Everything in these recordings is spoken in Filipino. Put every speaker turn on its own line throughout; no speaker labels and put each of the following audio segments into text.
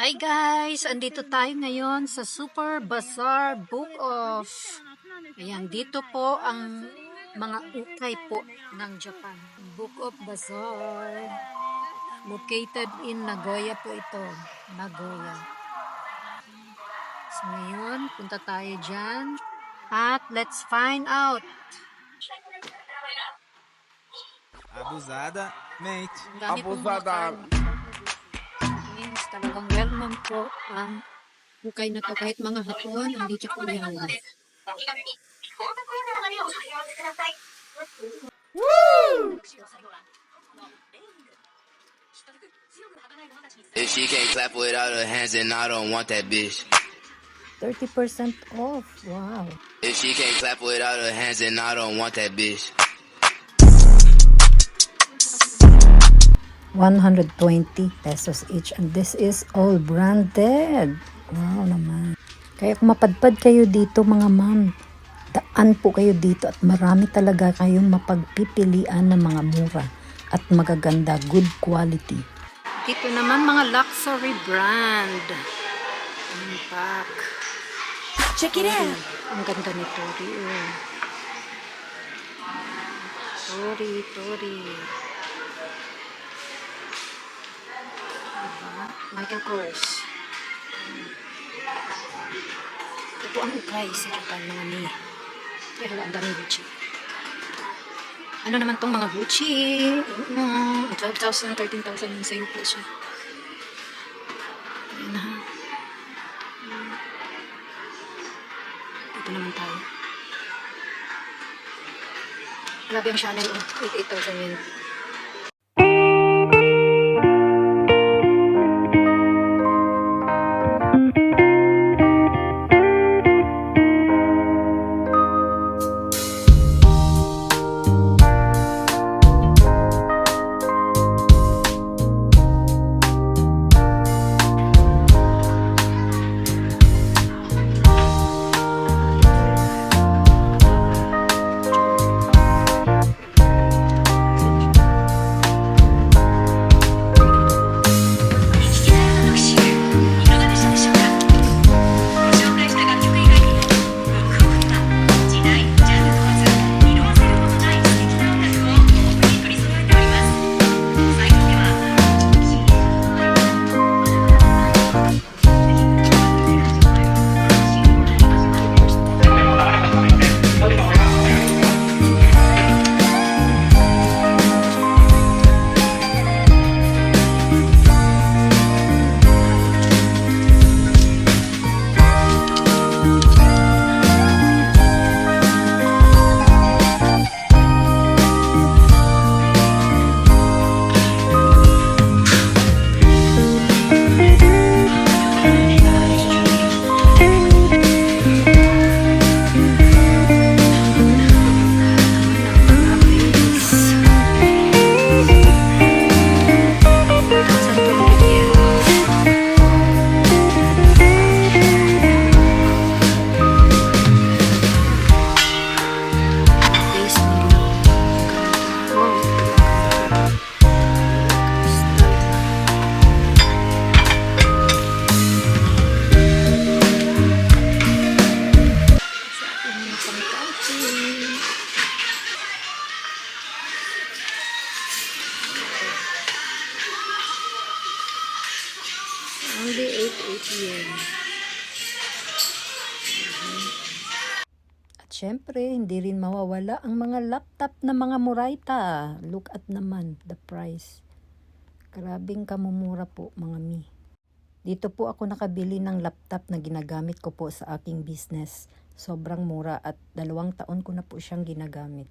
Hi guys! Andito tayo ngayon sa Super Bazaar Book of. Ayan, dito po ang mga ukay po ng Japan. Book of Bazaar. Located in Nagoya po ito. Nagoya. So ngayon, punta tayo dyan. At let's find out.
Abusada, mente.
Ang dami pong mga
Abusada.
card. Means talagang well-known po ang ukay na to. Kahit mga Hapon, hindi siya po yan.
If she can't clap without her hands, then I don't want that bitch.
30% off. Wow.
If she can't clap without her hands, then I don't want that bitch.
120 pesos each, and this is all branded. Wow naman. Kaya kung mapadpad kayo dito mga ma'am, daan po kayo dito at marami talaga kayong mapagpipilian ng mga mura at magaganda, good quality. Dito naman mga luxury brand. Ang pack.
Check it out.
Ang ganda ni Tori. Tori. Michael Kors. Ito ang ukay sa Japan mga ni. Pero ang daming Gucci. Ano naman tong mga Gucci? 12,000, 13,000 yung sale po siya. Ayan na. Dito naman tayo. Grabe ang Chanel. 88,000 yun. Only 880 yen. At syempre, hindi rin mawawala ang mga laptop na mga Murayta. Look at naman the price. Grabing kamumura po mga mi. Dito po ako nakabili ng laptop na ginagamit ko po sa aking business. Sobrang mura at 2 taon ko na po siyang ginagamit.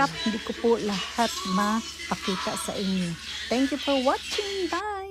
shop, hindi ko po lahat mapakita sa inyo. Thank you for watching. Bye!